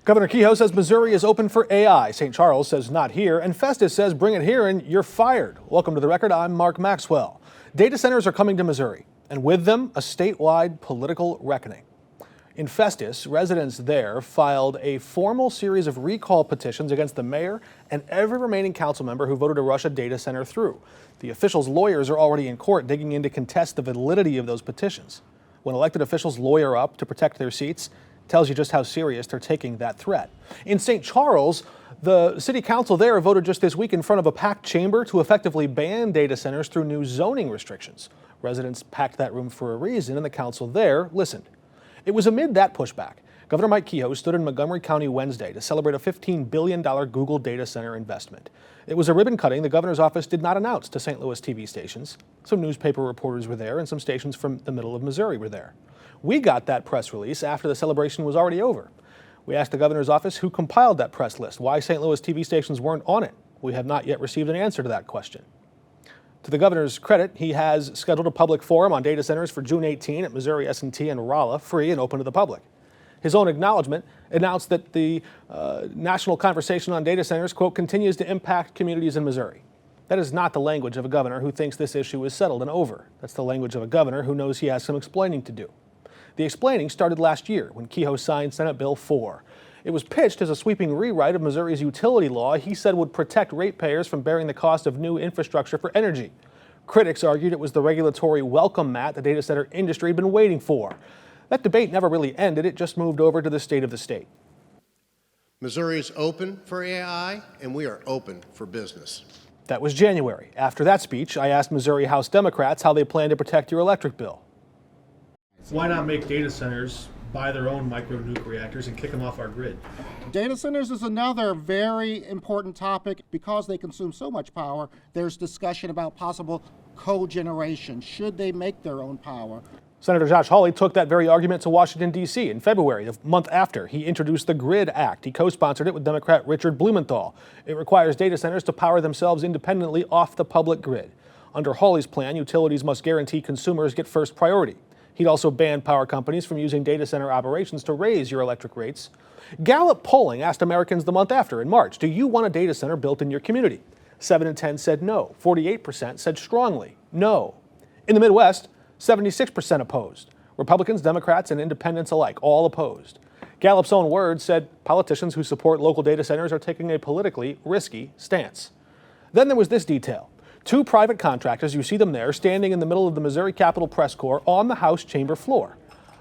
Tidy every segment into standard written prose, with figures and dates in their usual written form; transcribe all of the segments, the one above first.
Governor Kehoe says Missouri is open for AI. St. Charles says not here. And Festus says bring it here and you're fired. Welcome to The Record. I'm Mark Maxwell. Data centers are coming to Missouri, and with them, a statewide political reckoning. In Festus, residents there filed a formal series of recall petitions against the mayor and every remaining council member who voted to rush a data center through. The officials' lawyers are already in court digging in to contest the validity of those petitions. When elected officials lawyer up to protect their seats, tells you just how serious they're taking that threat. In St. Charles, the city council there voted just this week in front of a packed chamber to effectively ban data centers through new zoning restrictions. Residents packed that room for a reason, and the council there listened. It was amid that pushback. Governor Mike Kehoe stood in Montgomery County Wednesday to celebrate a $15 billion Google data center investment. It was a ribbon cutting the governor's office did not announce to St. Louis TV stations. Some newspaper reporters were there, and some stations from the middle of Missouri were there. We got that press release after the celebration was already over. We asked the governor's office who compiled that press list, why St. Louis TV stations weren't on it. We have not yet received an answer to that question. To the governor's credit, he has scheduled a public forum on data centers for June 18 at Missouri S&T and Rolla, free and open to the public. His own acknowledgement announced that the national conversation on data centers, quote, continues to impact communities in Missouri. That is not the language of a governor who thinks this issue is settled and over. That's the language of a governor who knows he has some explaining to do. The explaining started last year when Kehoe signed Senate Bill 4. It was pitched as a sweeping rewrite of Missouri's utility law he said would protect ratepayers from bearing the cost of new infrastructure for energy. Critics argued it was the regulatory welcome mat the data center industry had been waiting for. That debate never really ended. It just moved over to the state of the state. Missouri is open for AI, and we are open for business. That was January. After that speech, I asked Missouri House Democrats how they plan to protect your electric bill. Why not make data centers buy their own micro-nuke reactors and kick them off our grid? Data centers is another very important topic. Because they consume so much power, there's discussion about possible cogeneration. Should they make their own power? Senator Josh Hawley took that very argument to Washington, D.C. in February, the month after he introduced the GRID Act. He co-sponsored it with Democrat Richard Blumenthal. It requires data centers to power themselves independently off the public grid. Under Hawley's plan, utilities must guarantee consumers get first priority. He'd also ban power companies from using data center operations to raise your electric rates. Gallup polling asked Americans the month after, in March, do you want a data center built in your community? 7 in 10 said no. 48% said strongly no. In the Midwest, 76% opposed. Republicans, Democrats, and independents alike, all opposed. Gallup's own words said politicians who support local data centers are taking a politically risky stance. Then there was this detail. 2 private contractors, you see them there, standing in the middle of the Missouri Capitol Press Corps on the House chamber floor.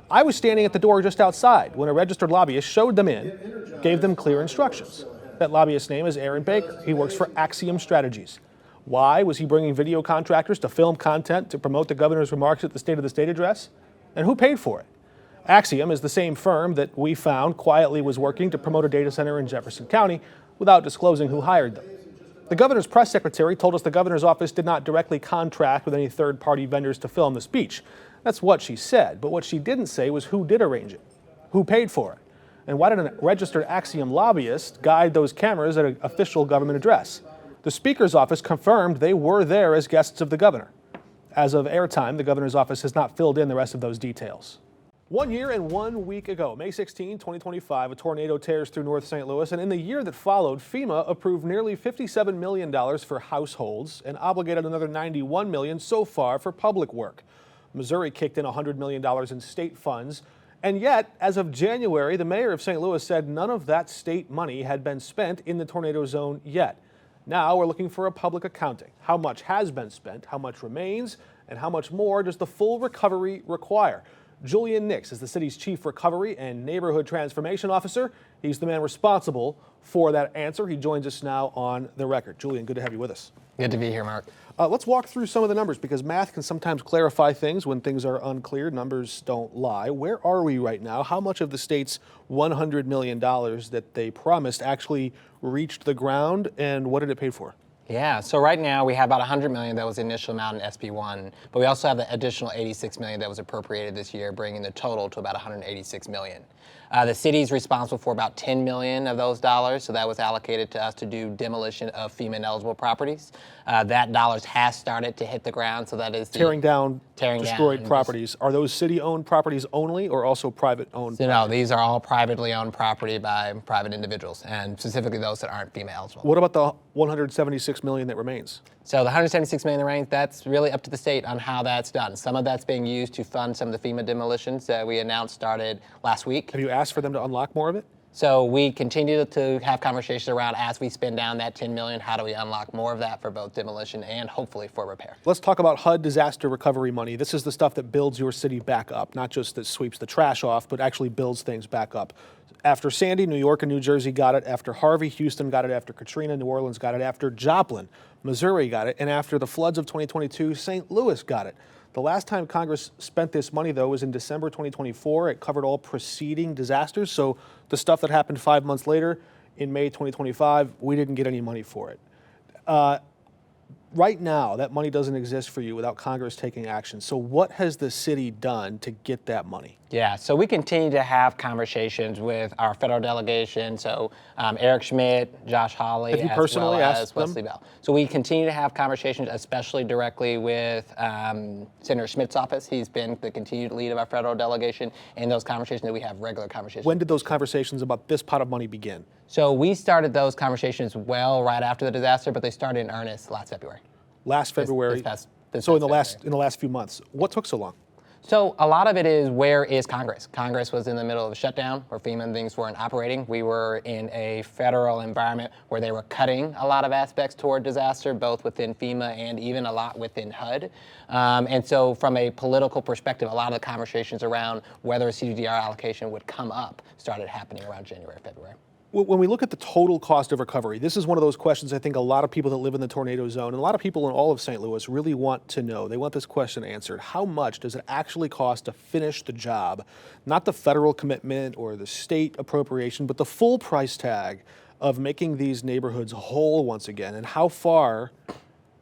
I was standing at the door just outside when a registered lobbyist showed them in, gave them clear instructions. That lobbyist's name is Aaron Baker. He works for Axiom Strategies. Why was he bringing video contractors to film content to promote the governor's remarks at the State of the State address? And who paid for it? Axiom is the same firm that we found quietly was working to promote a data center in Jefferson County without disclosing who hired them. The governor's press secretary told us the governor's office did not directly contract with any third-party vendors to film the speech. That's what she said, but what she didn't say was who did arrange it, who paid for it, and why did a registered Axiom lobbyist guide those cameras at an official government address. The Speaker's office confirmed they were there as guests of the governor. As of airtime, the governor's office has not filled in the rest of those details. 1 year and 1 week ago, May 16, 2025, a tornado tears through North St. Louis, and in the year that followed, FEMA approved nearly $57 million for households and obligated another $91 million so far for public work. Missouri kicked in $100 million in state funds, and yet, as of January, the mayor of St. Louis said none of that state money had been spent in the tornado zone yet. Now we're looking for a public accounting. How much has been spent, how much remains, and how much more does the full recovery require? Julian Nix is the city's chief recovery and neighborhood transformation officer. He's the man responsible for that answer. He joins us now on The Record. Julian, good to have you with us. Good to be here, Mark. Let's walk through some of the numbers because math can sometimes clarify things when things are unclear. Numbers don't lie. Where are we right now? How much of the state's $100 million that they promised actually reached the ground, and what did it pay for? Yeah, so right now we have about $100 million that was the initial amount in SB1, but we also have the additional $86 million that was appropriated this year, bringing the total to about $186 million. The city's responsible for about 10 million of those dollars, so that was allocated to us to do demolition of FEMA-eligible properties. That dollars has started to hit the ground, so that is Tearing down destroyed down, properties. Are those city-owned properties only, or also private-owned? So no, these are all privately owned property by private individuals, and specifically those that aren't FEMA eligible. What about the 176 million that remains? So the 176 million range, that's really up to the state on how that's done. Some of that's being used to fund some of the FEMA demolitions that we announced started last week. Have you asked for them to unlock more of it? So we continue to have conversations around, as we spend down that 10 million, how do we unlock more of that for both demolition and hopefully for repair? Let's talk about HUD disaster recovery money. This is the stuff that builds your city back up, not just that sweeps the trash off, but actually builds things back up. After Sandy, New York and New Jersey got it. After Harvey, Houston got it. After Katrina, New Orleans got it. After Joplin, Missouri got it. And after the floods of 2022, St. Louis got it. The last time Congress spent this money, though, was in December 2024. It covered all preceding disasters. So the stuff that happened 5 months later, in May 2025, we didn't get any money for it. Right now, that money doesn't exist for you without Congress taking action. So what has the city done to get that money? Yeah, so we continue to have conversations with our federal delegation. So Eric Schmidt, Josh Hawley, Have you as personally well asked as Wesley them? Bell. So we continue to have conversations, especially directly with Senator Schmidt's office. He's been the continued lead of our federal delegation. In those conversations, that we have regular conversations. When did those conversations about this pot of money begin? So we started those conversations right after the disaster, but they started in earnest last February. Last February. This So in past the last few months, what took so long? So a lot of it is, where is Congress? Congress was in the middle of a shutdown where FEMA and things weren't operating. We were in a federal environment where they were cutting a lot of aspects toward disaster, both within FEMA and even a lot within HUD. And so from a political perspective, a lot of the conversations around whether a CDDR allocation would come up started happening around January, February. When we look at the total cost of recovery, this is one of those questions I think a lot of people that live in the tornado zone and a lot of people in all of St. Louis really want to know. They want this question answered. How much does it actually cost to finish the job? Not the federal commitment or the state appropriation, but the full price tag of making these neighborhoods whole once again. And how far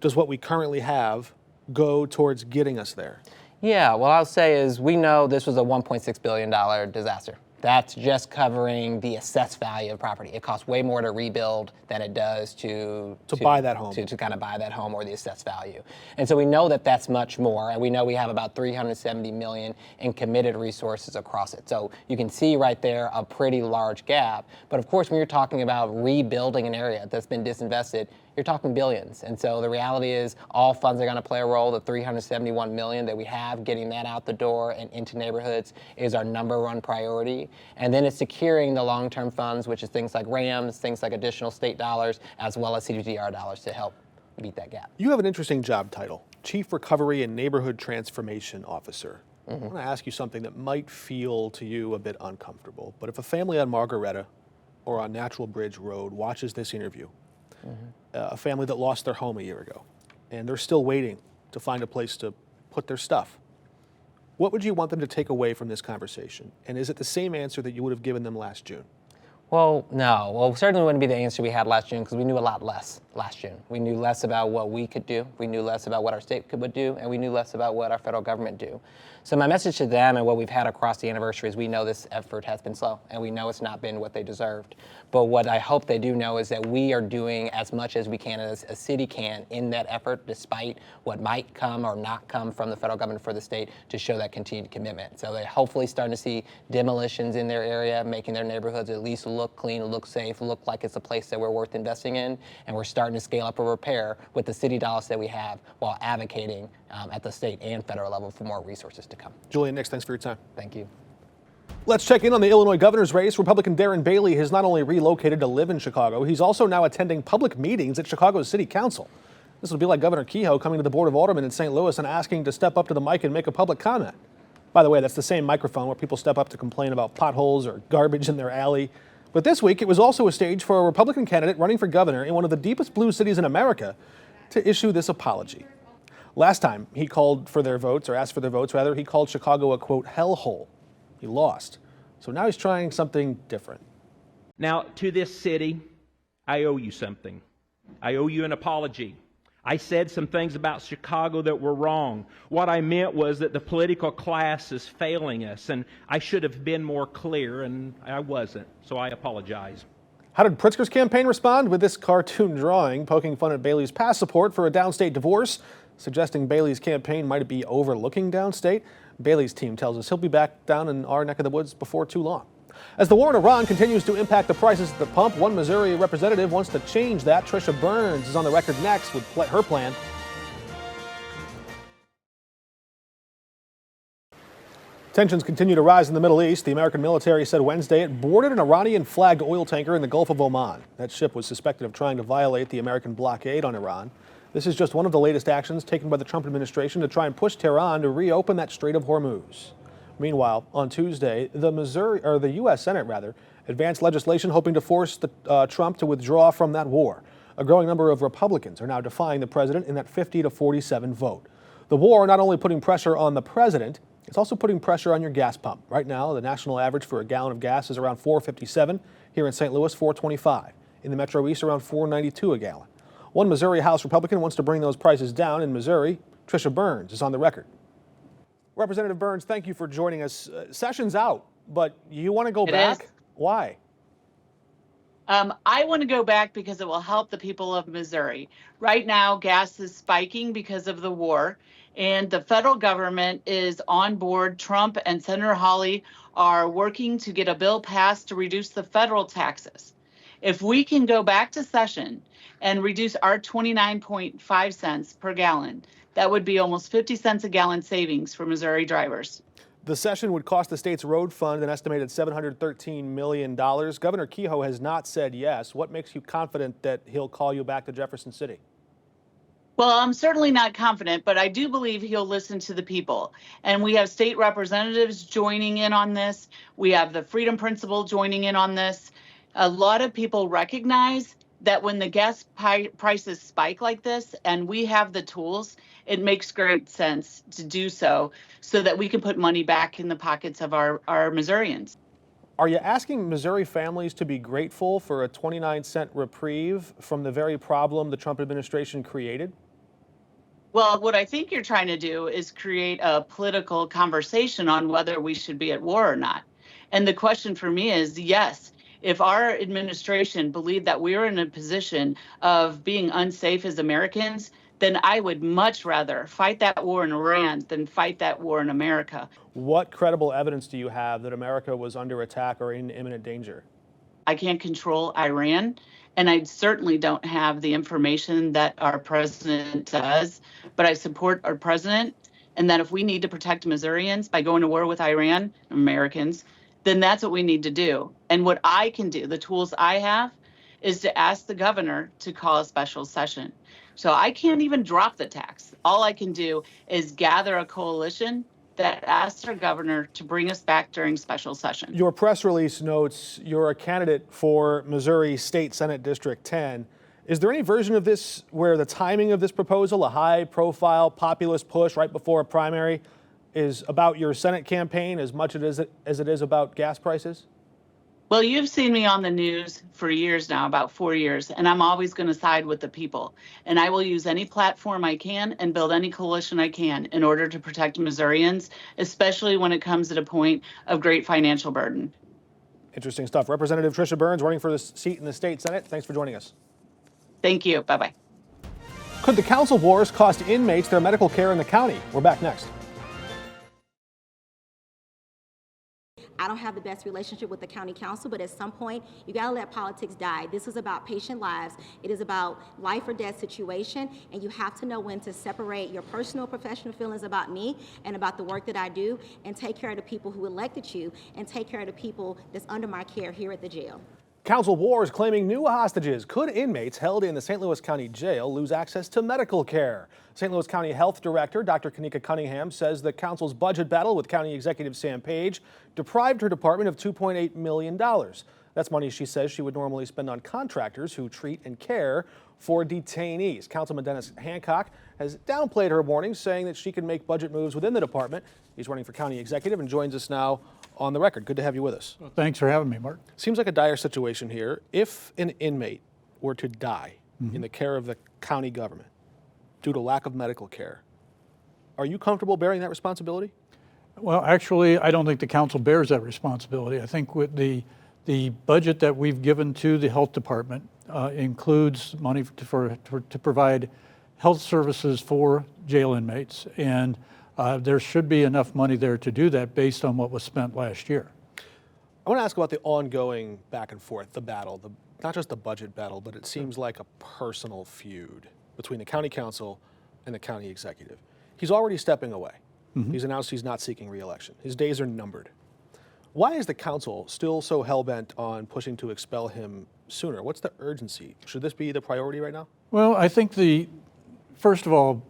does what we currently have go towards getting us there? Yeah, what I'll say is, we know this was a $1.6 billion disaster. That's just covering the assessed value of property. It costs way more to rebuild than it does to buy that home. To kind of buy that home, or the assessed value. And so we know that that's much more, and we know we have about $370 million in committed resources across it. So you can see right there a pretty large gap. But of course, when you're talking about rebuilding an area that's been disinvested, you're talking billions. And so the reality is, all funds are going to play a role. The $371 million that we have, getting that out the door and into neighborhoods is our #1 priority. And then it's securing the long-term funds, which is things like RAMs, things like additional state dollars, as well as CDDR dollars to help beat that gap. You have an interesting job title, Chief Recovery and Neighborhood Transformation Officer. I want to ask you something that might feel to you a bit uncomfortable, but if a family on Margaretta or on Natural Bridge Road watches this interview, a family that lost their home a year ago, and they're still waiting to find a place to put their stuff, what would you want them to take away from this conversation? And is it the same answer that you would have given them last June? Well, no. Well, certainly wouldn't be the answer we had last June, because we knew a lot less last June. We knew less about what we could do. We knew less about what our state would do, and we knew less about what our federal government do. So my message to them, and what we've had across the anniversary, is we know this effort has been slow, and we know it's not been what they deserved. But what I hope they do know is that we are doing as much as we can, as a city can, in that effort, despite what might come or not come from the federal government for the state, to show that continued commitment. So they're hopefully starting to see demolitions in their area, making their neighborhoods at least look clean, look safe, look like it's a place that we're worth investing in. And we're starting to scale up a repair with the city dollars that we have, while advocating at the state and federal level for more resources to come. Julian Nix, thanks for your time. Thank you. Let's check in on the Illinois governor's race. Republican Darren Bailey has not only relocated to live in Chicago, he's also now attending public meetings at Chicago's city council. This would be like Governor Kehoe coming to the Board of Aldermen in St. Louis and asking to step up to the mic and make a public comment. By the way, that's the same microphone where people step up to complain about potholes or garbage in their alley. But this week, it was also a stage for a Republican candidate running for governor in one of the deepest blue cities in America to issue this apology. Last time he called for their votes, or asked for their votes rather, he called Chicago a, quote, hellhole. He lost. So now he's trying something different. Now, to this city, I owe you something. I owe you an apology. I said some things about Chicago that were wrong. What I meant was that the political class is failing us, and I should have been more clear, and I wasn't, so I apologize. How did Pritzker's campaign respond with this cartoon drawing poking fun at Bailey's past support for a downstate divorce, suggesting Bailey's campaign might be overlooking downstate? Bailey's team tells us he'll be back down in our neck of the woods before too long. As the war in Iran continues to impact the prices at the pump, one Missouri representative wants to change that. Trisha Burns is on the record next with her plan. Tensions continue to rise in the Middle East. The American military said Wednesday it boarded an Iranian-flagged oil tanker in the Gulf of Oman. That ship was suspected of trying to violate the American blockade on Iran. This is just one of the latest actions taken by the Trump administration to try and push Tehran to reopen that Strait of Hormuz. Meanwhile, on Tuesday, the U.S. Senate advanced legislation hoping to force Trump to withdraw from that war. A growing number of Republicans are now defying the president in that 50-47 vote. The war not only putting pressure on the president, it's also putting pressure on your gas pump. Right now, the national average for a gallon of gas is around $4.57. Here in St. Louis, $4.25. In the Metro East, around $4.92 a gallon. One Missouri House Republican wants to bring those prices down in Missouri. Trisha Burns is on the record. Representative Burns, thank you for joining us. Session's out, but you want to go back? Is. Why? I want to go back because it will help the people of Missouri. Right now, gas is spiking because of the war, and the federal government is on board. Trump and Senator Hawley are working to get a bill passed to reduce the federal taxes. If we can go back to session and reduce our 29.5 cents per gallon, that would be almost 50 cents a gallon savings for Missouri drivers. The session would cost the state's road fund an estimated $713 million. Governor Kehoe has not said yes. What makes you confident that he'll call you back to Jefferson City? Well, I'm certainly not confident, but I do believe he'll listen to the people. And we have state representatives joining in on this. We have the Freedom Principle joining in on this. A lot of people recognize that when the gas prices spike like this and we have the tools, it makes great sense to do so that we can put money back in the pockets of our Missourians. Are you asking Missouri families to be grateful for a 29-cent reprieve from the very problem the Trump administration created? Well, what I think you're trying to do is create a political conversation on whether we should be at war or not. And the question for me is, yes, if our administration believed that we were in a position of being unsafe as Americans, then I would much rather fight that war in Iran than fight that war in America. What credible evidence do you have that America was under attack or in imminent danger? I can't control Iran, and I certainly don't have the information that our president does, but I support our president, and that if we need to protect Missourians by going to war with Iran, Americans, then that's what we need to do. And what I can do, the tools I have, is to ask the governor to call a special session. So I can't even drop the tax. All I can do is gather a coalition that asks our governor to bring us back during special session. Your press release notes you're a candidate for Missouri State Senate District 10. Is there any version of this where the timing of this proposal, a high-profile populist push right before a primary, is about your Senate campaign as much as it is about gas prices? Well, you've seen me on the news for years now, about 4 years, and I'm always going to side with the people. And I will use any platform I can and build any coalition I can in order to protect Missourians, especially when it comes at a point of great financial burden. Interesting stuff. Representative Trisha Burns running for this seat in the state Senate. Thanks for joining us. Thank you. Bye-bye. Could the council wars cost inmates their medical care in the county? We're back next. I don't have the best relationship with the county council, but at some point, you gotta let politics die. This is about patient lives. It is about life or death situation, and you have to know when to separate your personal, professional feelings about me and about the work that I do, and take care of the people who elected you, and take care of the people that's under my care here at the jail. Council wars claiming new hostages. Could inmates held in the St. Louis County Jail lose access to medical care? St. Louis County Health Director Dr. Kanika Cunningham says the council's budget battle with County Executive Sam Page deprived her department of $2.8 million. That's money she says she would normally spend on contractors who treat and care for detainees. Councilman Dennis Hancock has downplayed her warnings, saying that she can make budget moves within the department. He's running for county executive and joins us now on the record. Good to have you with us. Well, thanks for having me, Mark. Seems like a dire situation here. If an inmate were to die in the care of the county government, due to lack of medical care. Are you comfortable bearing that responsibility? Well, actually, I don't think the council bears that responsibility. I think with the budget that we've given to the health department includes money to provide health services for jail inmates, and there should be enough money there to do that based on what was spent last year. I want to ask about the ongoing back and forth, the battle, not just the budget battle, but it seems like a personal feud between the county council and the county executive. He's already stepping away. He's announced he's not seeking re-election. His days are numbered. Why is the council still so hell-bent on pushing to expel him sooner? What's the urgency? Should this be the priority right now? Well, I think first of all,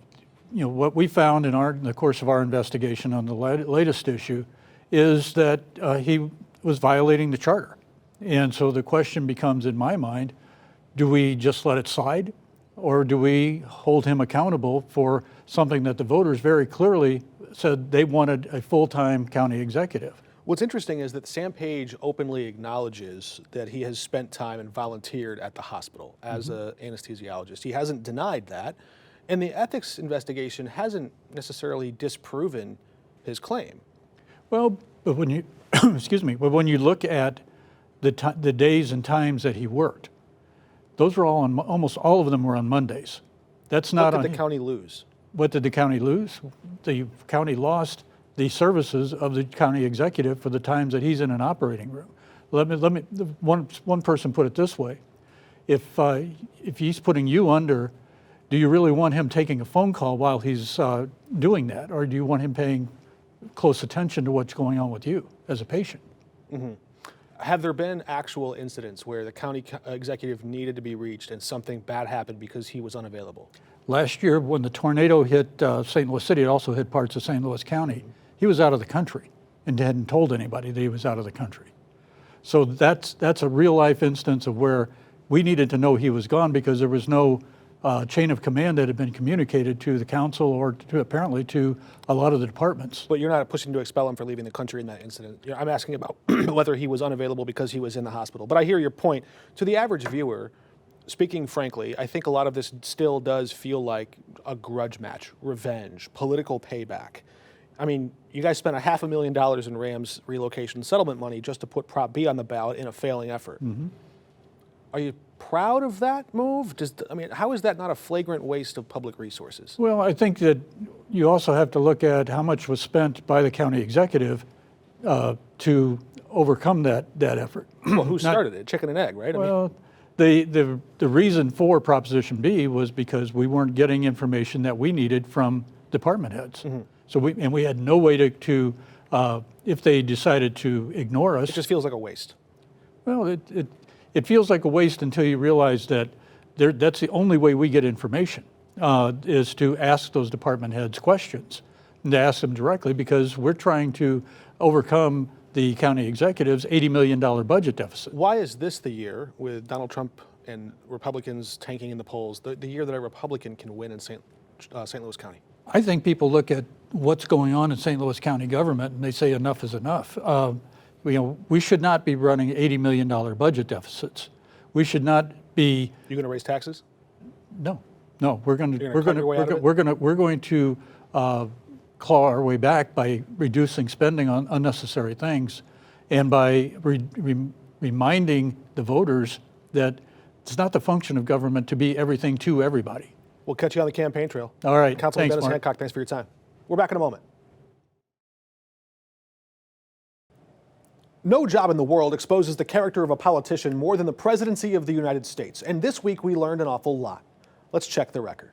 what we found in the course of our investigation on the latest issue is that he was violating the charter. And so the question becomes, in my mind, do we just let it slide? Or do we hold him accountable for something that the voters very clearly said they wanted a full-time county executive? What's interesting is that Sam Page openly acknowledges that he has spent time and volunteered at the hospital as an anesthesiologist. He hasn't denied that, and the ethics investigation hasn't necessarily disproven his claim. Well, but when you, excuse me, but when you look at the days and times that he worked, those were all almost all of them were on Mondays. That's not What did the county lose? What did the county lose? The county lost the services of the county executive for the times that he's in an operating room. One person put it this way: if he's putting you under, do you really want him taking a phone call while he's doing that, or do you want him paying close attention to what's going on with you as a patient? Have there been actual incidents where the county executive needed to be reached and something bad happened because he was unavailable? Last year, when the tornado hit St. Louis City, it also hit parts of St. Louis County. He was out of the country and hadn't told anybody that he was out of the country. So that's a real life instance of where we needed to know he was gone because there was no chain of command that had been communicated to the council or apparently to a lot of the departments. But you're not pushing to expel him for leaving the country in that incident. I'm asking about whether he was unavailable because he was in the hospital. But I hear your point. To the average viewer, speaking frankly, I think a lot of this still does feel like a grudge match, revenge, political payback. I mean, you guys spent $500,000 in Rams relocation settlement money just to put Prop B on the ballot in a failing effort. Are you proud of that move? How is that not a flagrant waste of public resources? Well, I think that you also have to look at how much was spent by the county executive to overcome that effort. Well, who started it? Chicken and egg, right? Well, the reason for Proposition B was because we weren't getting information that we needed from department heads. So we had no way to if they decided to ignore us. It just feels like a waste. Well, it feels like a waste until you realize that that's the only way we get information, is to ask those department heads questions and to ask them directly, because we're trying to overcome the county executive's $80 million budget deficit. Why is this the year, with Donald Trump and Republicans tanking in the polls, the year that a Republican can win in St. Louis County? I think people look at what's going on in St. Louis County government and they say enough is enough. We should not be running $80 million budget deficits. We should not be. You going to raise taxes? No. We're going to claw our way back by reducing spending on unnecessary things, and by reminding the voters that it's not the function of government to be everything to everybody. We'll catch you on the campaign trail. All right. Councilman Thanks, Dennis Mark. Hancock, thanks for your time. We're back in a moment. No job in the world exposes the character of a politician more than the presidency of the United States. And this week we learned an awful lot. Let's check the record.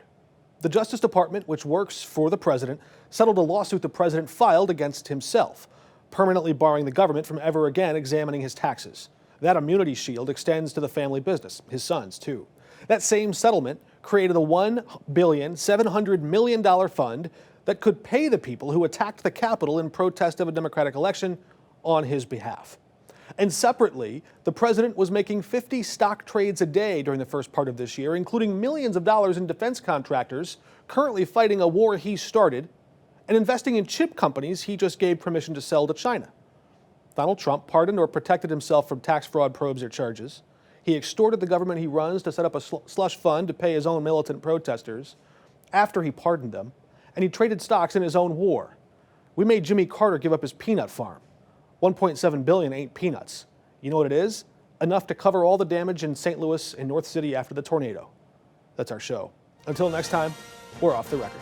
The Justice Department, which works for the president, settled a lawsuit the president filed against himself, permanently barring the government from ever again examining his taxes. That immunity shield extends to the family business, his sons too. That same settlement created a $1.7 billion fund that could pay the people who attacked the Capitol in protest of a Democratic election on his behalf. And separately, the president was making 50 stock trades a day during the first part of this year, including millions of dollars in defense contractors currently fighting a war he started, and investing in chip companies he just gave permission to sell to China. Donald Trump pardoned or protected himself from tax fraud probes or charges. He extorted the government he runs to set up a slush fund to pay his own militant protesters. after he pardoned them, and he traded stocks in his own war. We made Jimmy Carter give up his peanut farm. $1.7 billion ain't peanuts. You know what it is? Enough to cover all the damage in St. Louis and North City after the tornado. That's our show. Until next time, we're off the record.